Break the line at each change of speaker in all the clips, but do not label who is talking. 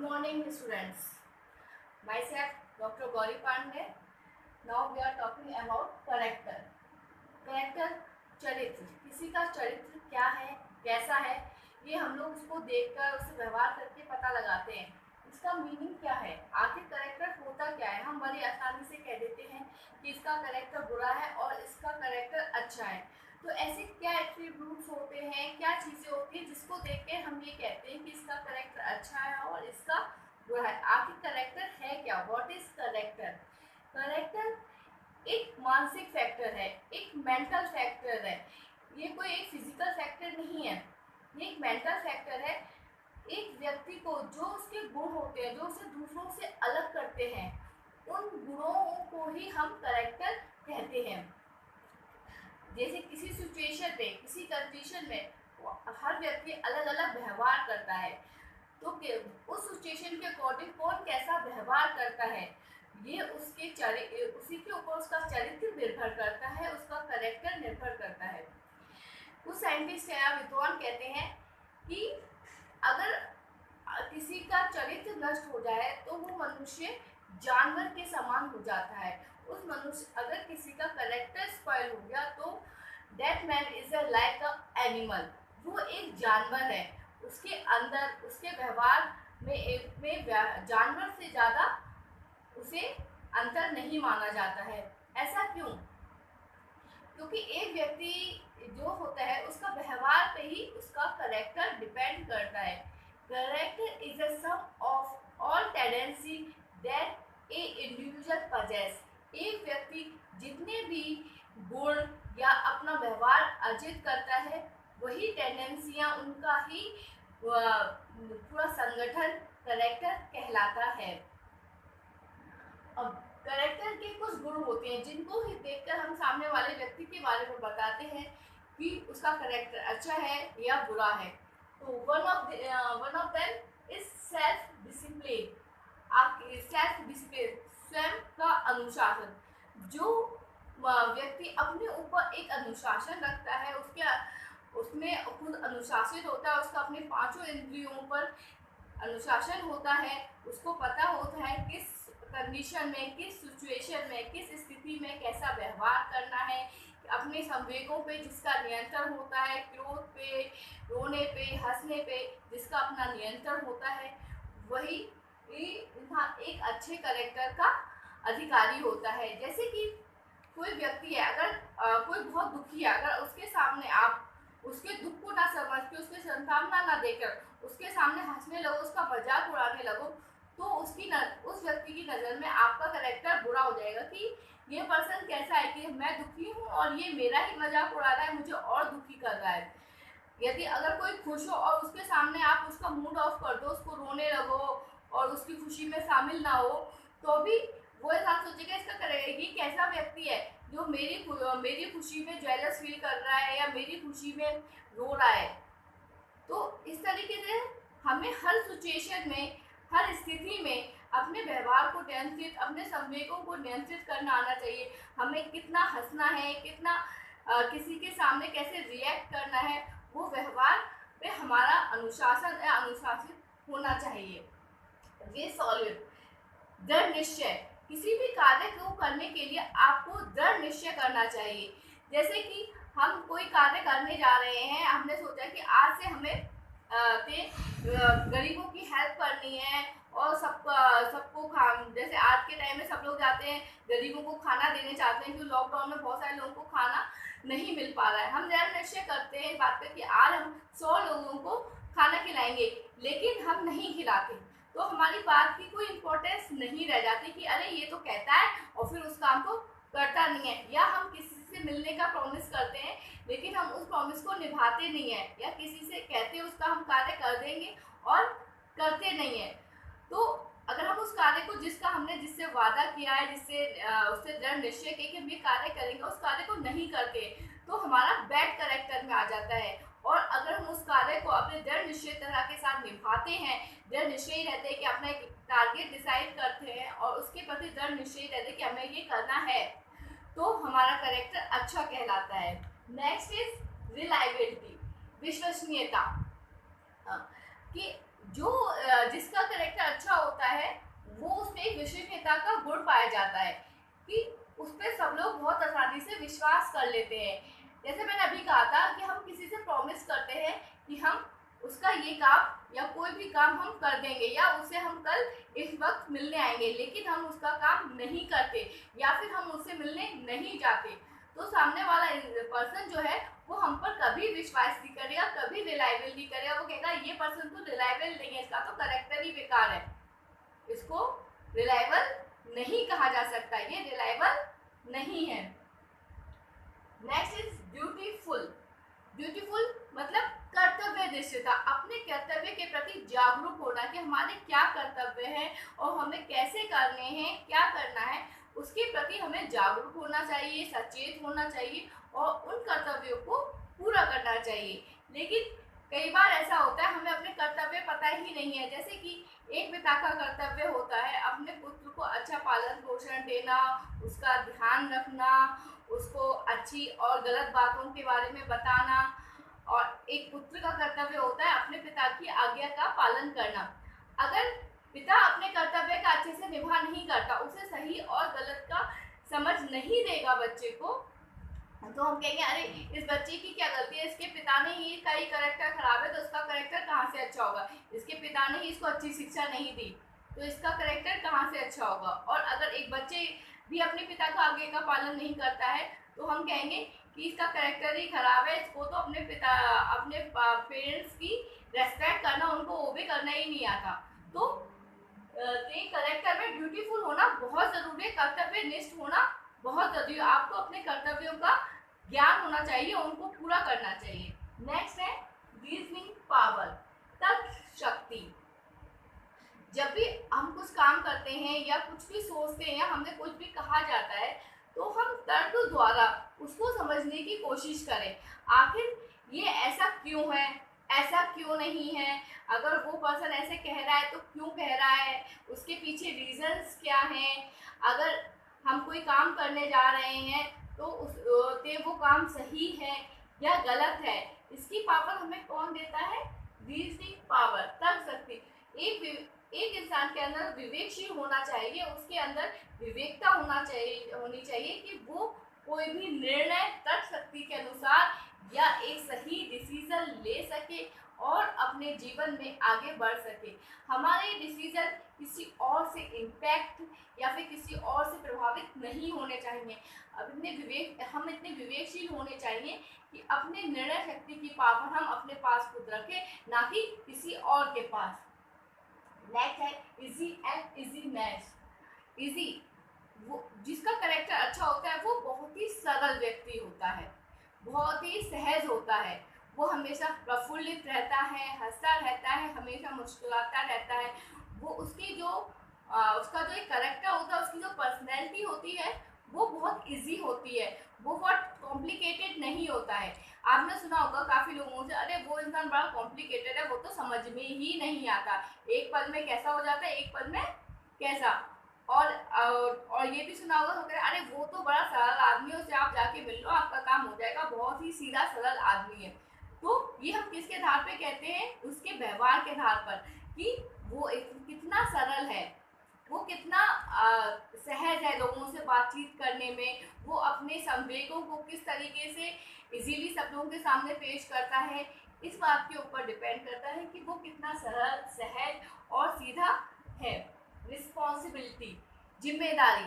morning, students. Myself, Dr. Gauri Pandey. Now we are talking about character. Character चरित्र, किसी का चरित्र क्या है, कैसा है, ये हम लोग उसको देखकर उससे व्यवहार करके पता लगाते हैं। इसका मीनिंग क्या है, आखिर कैरेक्टर होता क्या है। हम बड़ी आसानी से कह देते हैं कि इसका कैरेक्टर बुरा है और इसका कैरेक्टर अच्छा है। तो ऐसे क्या एट्रीब्यूट्स होते हैं, क्या चीज़ें होती हैं जिसको देख के हम ये कहते हैं कि इसका कैरेक्टर अच्छा है और इसका बुरा है। आखिर कैरेक्टर है क्या, व्हाट इज कैरेक्टर। कैरेक्टर एक मानसिक फैक्टर है, एक मेंटल फैक्टर है। ये कोई एक फिजिकल फैक्टर नहीं है, ये एक मेंटल फैक्टर है। एक व्यक्ति को जो उसके गुण होते हैं, जो उसे दूसरों से अलग करते हैं, उन गुणों को ही हम कैरेक्टर कहते हैं। जैसे किसी सिचुएशन में, किसी कंडीशन में हर व्यक्ति अलग अलग व्यवहार करता है, तो उस सिचुएशन के अकॉर्डिंग कौन कैसा व्यवहार करता है, ये उसी के ऊपर उसका चरित्र निर्भर करता है, उसका कैरेक्टर निर्भर करता है। कुछ साइंटिस्ट या विद्वान कहते हैं कि अगर किसी का चरित्र नष्ट हो जाए तो वो मनुष्य जानवर के समान हो जाता है। उस मनुष्य, अगर किसी का कैरेक्टर स्पॉइल हो गया तो that man is a like a animal, वो एक जानवर है। उसके अंदर, उसके व्यवहार में जानवर से ज़्यादा उसे अंतर नहीं माना जाता है। ऐसा क्यों? क्योंकि एक व्यक्ति जो होता है उसका व्यवहार पे ही उसका कैरेक्टर डिपेंड करता है। Character is a sum of all tendency that a individual possess. एक व्यक्ति जितने भी गुण या अपना व्यवहार अर्जित करता है, वही टेंडेंसियां उनका ही पूरा संगठन कैरेक्टर कहलाता है। अब कैरेक्टर के कुछ गुण होते हैं जिनको ही देखकर हम सामने वाले व्यक्ति के बारे में बताते हैं कि उसका कैरेक्टर अच्छा है या बुरा है। तो one of them is self discipline. Self discipline, स्वयं का अनुशासन। जो व्यक्ति अपने ऊपर एक अनुशासन रखता है, उसमें खुद अनुशासित होता है, उसका अपने पांचों इंद्रियों पर अनुशासन होता है, उसको पता होता है किस कंडीशन में, किस सिचुएशन में, किस स्थिति में कैसा व्यवहार करना है, अपने संवेगों पे जिसका नियंत्रण होता है, क्रोध पे, रोने पे, हंसने पे जिसका अपना नियंत्रण होता है, वही इंसान एक अच्छे कैरेक्टर का अधिकारी होता है। जैसे कि कोई व्यक्ति है, अगर कोई बहुत दुखी है, अगर उसके सामने आप उसके दुख को ना समझ के, उसके सांत्वना ना देकर उसके सामने हंसने लगो, उसका मजाक उड़ाने लगो, तो उस व्यक्ति की नज़र में आपका कैरेक्टर बुरा हो जाएगा कि ये पर्सन कैसा है कि मैं दुखी हूँ और ये मेरा ही मजाक उड़ा रहा है, मुझे और दुखी कर रहा है। यदि अगर कोई खुश हो और उसके सामने आप उसका मूड ऑफ कर दो, उसको रोने लगो और उसकी खुशी में शामिल ना हो, तो भी वो इंसान सोचेगा इसका करेगा ये कैसा व्यक्ति है जो मेरी खुशी में जेलस फील कर रहा है या मेरी खुशी में रो रहा है। तो इस तरीके से हमें हर सिचुएशन में, हर स्थिति में अपने व्यवहार को नियंत्रित, अपने संवेगों को नियंत्रित करना आना चाहिए। हमें कितना हंसना है, कितना किसी के सामने कैसे रिएक्ट करना है, वो व्यवहार पे हमारा अनुशासन या अनुशासित होना चाहिए। ये सॉलिड दृढ़ निश्चय, किसी भी कार्य को करने के लिए आपको दृढ़ निश्चय करना चाहिए। जैसे कि हम कोई कार्य करने जा रहे हैं, हमने सोचा कि आज से हमें गरीबों की हेल्प करनी है और सबको जैसे आज के टाइम में सब लोग जाते हैं गरीबों को खाना देने चाहते हैं, क्योंकि लॉकडाउन में बहुत सारे लोगों को खाना नहीं मिल पा रहा है। हम दृढ़ निश्चय करते हैं इस बात पे कि आज हम 100 लोगों को खाना खिलाएंगे, लेकिन हम नहीं खिलाते, तो हमारी बात की कोई इम्पोर्टेंस नहीं रह जाती कि अरे ये तो कहता है और फिर उस काम को करता नहीं है। या हम किसी से मिलने का प्रॉमिस करते हैं लेकिन हम उस प्रॉमिस को निभाते नहीं है, या किसी से कहते हैं उसका हम कार्य कर देंगे और करते नहीं है। तो अगर हम उस कार्य को जिससे वादा किया है, उससे दृढ़ निश्चय किया कि हम ये कार्य करेंगे, उस कार्य को नहीं करते, तो हमारा बैड कैरेक्टर में आ जाता है। और अगर हम उस कार्य को अपने दृढ़ निश्चय तरह के साथ निभाते हैं, दृढ़ निश्चयी रहते हैं कि अपना एक टारगेट डिसाइड करते हैं और उसके प्रति दृढ़ निश्चयी रहते हैं कि हमें ये करना है, तो हमारा कैरेक्टर अच्छा कहलाता है। नेक्स्ट इज रिलायबिलिटी, विश्वसनीयता। कि जो जिसका करेक्टर अच्छा होता है वो उसमें एक विश्वसनीयता का गुण पाया जाता है कि उस पर सब लोग बहुत आसानी से विश्वास कर लेते हैं। जैसे मैंने अभी कहा था कि हम किसी से प्रॉमिस करते हैं कि हम उसका ये काम या कोई भी काम हम कर देंगे या उससे हम कल इस वक्त मिलने आएंगे, लेकिन हम उसका काम नहीं करते या फिर हम उससे मिलने नहीं जाते, तो सामने वाला पर्सन जो है वो हम पर कभी विश्वास नहीं करेगा, कभी रिलायबल नहीं करेगा। वो कहेगा ये पर्सन तो रिलायबल नहीं है, इसका तो करेक्टर ही बेकार है, इसको रिलायबल नहीं कहा जा सकता, ये रिलायबल नहीं है। Next is beautiful. ब्यूटीफुल मतलब कर्तव्यनिष्ठता, अपने कर्तव्य के प्रति जागरूक होना कि हमारे क्या कर्तव्य हैं और हमें कैसे करने हैं, क्या करना है, उसके प्रति हमें जागरूक होना चाहिए, सचेत होना चाहिए और उन कर्तव्यों को पूरा करना चाहिए। लेकिन कई बार ऐसा होता है हमें अपने कर्तव्य पता ही नहीं है। जैसे कि एक पिता का कर्तव्य होता है अपने पुत्र को अच्छा पालन पोषण देना, उसका ध्यान रखना, उसको अच्छी और गलत बातों के बारे में बताना, और एक पुत्र का कर्तव्य होता है अपने पिता की आज्ञा का पालन करना। अगर पिता अपने कर्तव्य का अच्छे से निभा नहीं करता, उसे सही और गलत का समझ नहीं देगा बच्चे को, तो हम कहेंगे अरे इस बच्चे की क्या गलती है, इसके पिता ने ही का ही करेक्टर खराब है तो उसका करेक्टर कहाँ से अच्छा होगा, इसके पिता ने ही इसको अच्छी शिक्षा नहीं दी तो इसका करेक्टर कहाँ से अच्छा होगा। और अगर एक बच्चे भी अपने पिता का आज्ञा का पालन नहीं करता है तो हम कहेंगे कि इसका करेक्टर ही खराब है, इसको तो अपने पेरेंट्स की रेस्पेक्ट करना, उनको ओबे करना ही नहीं आता। तो करेक्टर में ब्यूटीफुल होना बहुत जरूरी है, कर्तव्य निष्ठ होना बहुत जरूरी है। आपको अपने कर्तव्यों का ज्ञान होना चाहिए, उनको पूरा करना चाहिए। नेक्स्ट है रीजनिंग पावर, तर्क शक्ति। जब भी हम कुछ काम करते हैं या कुछ भी सोचते हैं या हमें कुछ भी कहा जाता है तो हम तर्क द्वारा उसको समझने की कोशिश करें, आखिर ये ऐसा क्यों है, ऐसा क्यों नहीं है, अगर वो पर्सन ऐसे कह रहा है तो क्यों कह रहा है, उसके पीछे रीजंस क्या हैं, अगर हम कोई काम करने जा रहे हैं तो वो काम सही है या गलत है, इसकी पावर हमें कौन देता है, रीजनिंग पावर, तर्क शक्ति। एक इंसान के अंदर विवेकशील होना चाहिए, उसके अंदर विवेकता होनी चाहिए कि वो कोई भी निर्णय तर्क शक्ति के अनुसार या एक सही डिसीजन ले सके और अपने जीवन में आगे बढ़ सके। हमारे डिसीजन किसी और से इम्पैक्ट या फिर किसी और से प्रभावित नहीं होने चाहिए। हम इतने विवेकशील होने चाहिए कि अपने निर्णय शक्ति की पावर हम अपने पास खुद रखें, ना कि किसी और के पास। नेक्स्ट है easy and easy match. Easy, वो जिसका करेक्टर अच्छा होता है वो बहुत ही सरल व्यक्ति होता है, बहुत ही सहज होता है, वो हमेशा प्रफुल्लित रहता है, हंसता रहता है, हमेशा मुस्कुराता रहता है। वो उसकी जो उसका जो एक करेक्टर होता है, उसकी जो पर्सनैलिटी होती है वो बहुत इजी होती है, वो बहुत कॉम्प्लिकेटेड नहीं होता है। आपने सुना होगा काफ़ी लोगों से अरे वो इंसान बड़ा कॉम्प्लिकेटेड है, वो तो समझ में ही नहीं आता, एक पल में कैसा हो जाता है, एक पल में कैसा। और ये भी सुना होगा तो अरे वो तो बड़ा सरल आदमी है, उससे आप जाके मिल लो आपका काम हो जाएगा, बहुत ही सीधा सरल आदमी है। तो ये हम किसके आधार पे कहते हैं, उसके व्यवहार के आधार पर कि वो कितना सरल है, वो कितना सहज है लोगों से बातचीत करने में, वो अपने संवेगों को किस तरीके से इजीली सब लोगों के सामने पेश करता है, इस बात के ऊपर डिपेंड करता है कि वो कितना सरल, सहज और सीधा है। रिस्पॉन्सिबिलिटी, जिम्मेदारी,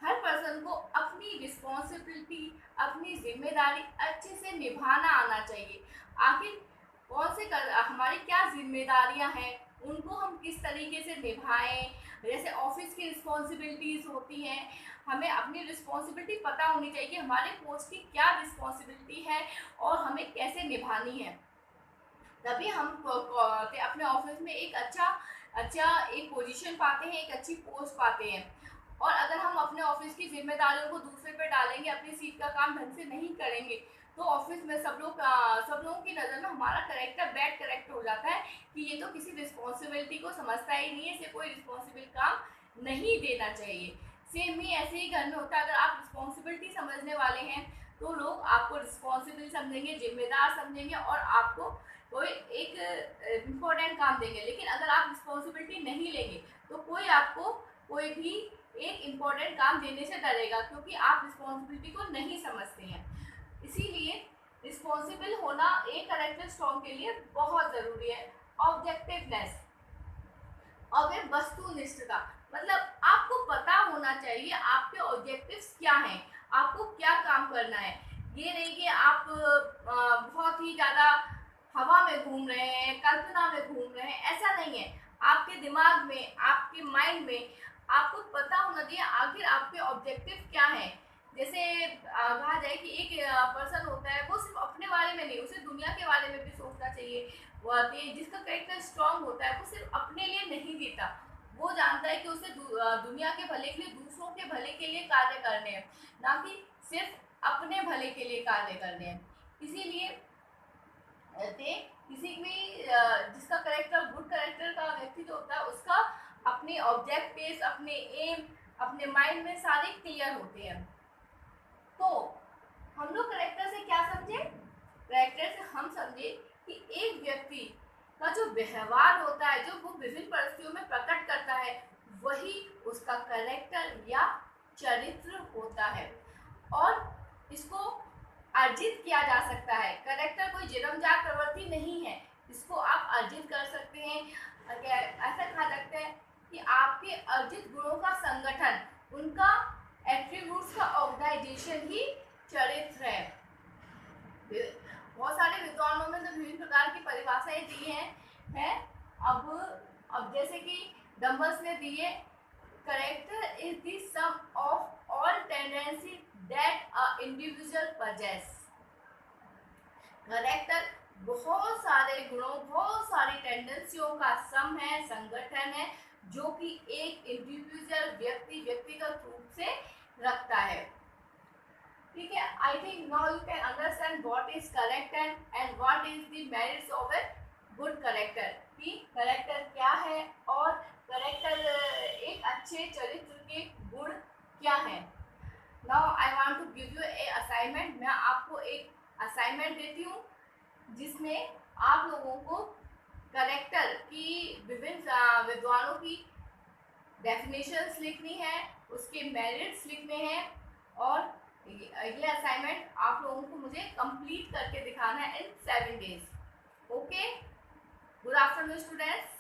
हर पर्सन को अपनी रिस्पॉन्सिबिलिटी, अपनी जिम्मेदारी अच्छे से निभाना आना चाहिए। आखिर हमारी क्या जिम्मेदारियां हैं, उनको हम किस तरीके से निभाएं। जैसे ऑफिस की रिस्पॉन्सिबिलिटीज़ होती हैं, हमें अपनी रिस्पॉन्सिबिलिटी पता होनी चाहिए कि हमारे पोस्ट की क्या रिस्पॉन्सिबिलिटी है और हमें कैसे निभानी है। तभी हम अपने ऑफिस में एक अच्छा एक पोजीशन पाते हैं, एक अच्छी पोस्ट पाते हैं। और अगर हम अपने ऑफिस की जिम्मेदारियों को दूसरे पे डालेंगे, अपनी सीट का काम ढंग से नहीं करेंगे, तो ऑफिस में सब लोगों की नज़र में हमारा करेक्टर बैड करेक्टर हो जाता है कि ये तो किसी रिस्पॉन्सिबिलिटी को समझता ही नहीं है, इसे कोई रिस्पॉन्सिबल काम नहीं देना चाहिए। सेम ही ऐसे ही घर में होता है, अगर आप रिस्पॉन्सिबिलिटी समझने वाले हैं तो लोग आपको रिस्पॉन्सिबल समझेंगे, जिम्मेदार समझेंगे और आपको कोई एक इम्पोर्टेंट काम देंगे, लेकिन अगर आप रिस्पॉन्सिबिलिटी नहीं लेंगे तो कोई आपको कोई भी एक इम्पोर्टेंट काम देने से डरेगा, क्योंकि आप रिस्पॉन्सिबिलिटी को नहीं समझते हैं। इसीलिए रिस्पॉन्सिबल होना एक कैरेक्टर स्ट्रॉन्ग के लिए बहुत ज़रूरी है। ऑब्जेक्टिवनेस और फिर वस्तुनिष्ठता, मतलब आपको पता होना चाहिए आपके ऑब्जेक्टिव्स क्या हैं, आपको क्या काम करना है। ये नहीं कि आप बहुत ही ज़्यादा हवा में घूम रहे हैं, कल्पना में घूम रहे हैं, ऐसा नहीं है। आपके दिमाग में, आपके माइंड में आपको पता होना चाहिए आखिर आपके ऑब्जेक्टिव क्या है। जैसे कहा जाए कि एक पर्सन होता है, वो सिर्फ अपने बारे में नहीं, उसे दुनिया के बारे में भी सोचना चाहिए। वो जिसका कैरेक्टर स्ट्रांग होता है वो सिर्फ अपने लिए नहीं जीता, वो जानता है कि उसे दुनिया के भले के लिए, दूसरों के भले के लिए कार्य करने हैं, ना कि सिर्फ अपने भले के लिए कार्य करने हैं। इसीलिए किसी भी जिसका करेक्टर गुड करेक्टर का व्यक्ति जो होता है, उसका अपने ऑब्जेक्टिव्स, अपने एम, अपने माइंड में सारे क्लियर होते हैं। तो हम लोग करेक्टर से क्या समझे? करेक्टर से हम समझे कि एक व्यक्ति का जो व्यवहार होता है, जो वो विभिन्न परिस्थितियों में प्रकट करता है, वही उसका करेक्टर या चरित्र होता है। और इसको अर्जित किया जा सकता है। करेक्टर कोई जन्मजात प्रवृत्ति नहीं है, इसको आप अर्जित कर सकते हैं। ऐसा कहा जाता है कि आपके अर्जित गुणों का संगठन, उनका एट्रीब्यूट्स का ऑर्गेनाइजेशन ही चरित्र है। बहुत सारे विद्वानों में तो विभिन्न प्रकार की परिभाषाएं दी हैं। अब जैसे कि डम्बल्स ने दिए, character is the sum of all tendency that a individual possess. Character बहुत सारे गुणों, बहुत सारी टेंडेंसियों का सम है, संगठन है, जो कि एक इंडिविजुअल व्यक्तिगत रूप से रखता है। ठीक है, I think now you can understand what is character and what is the merits of a good character, कि करेक्टर क्या है और करेक्टर एक अच्छे चरित्र के गुण क्या है। Now I want to give you a assignment. मैं आपको एक असाइनमेंट देती हूँ जिसमें आप लोगों को करेक्टर की विभिन्न विद्वानों की डेफिनेशंस लिखनी है, उसके मेरिट्स लिखने हैं, और ये असाइनमेंट आप लोगों को मुझे कंप्लीट करके दिखाना है इन 7 days। Okay, good afternoon students.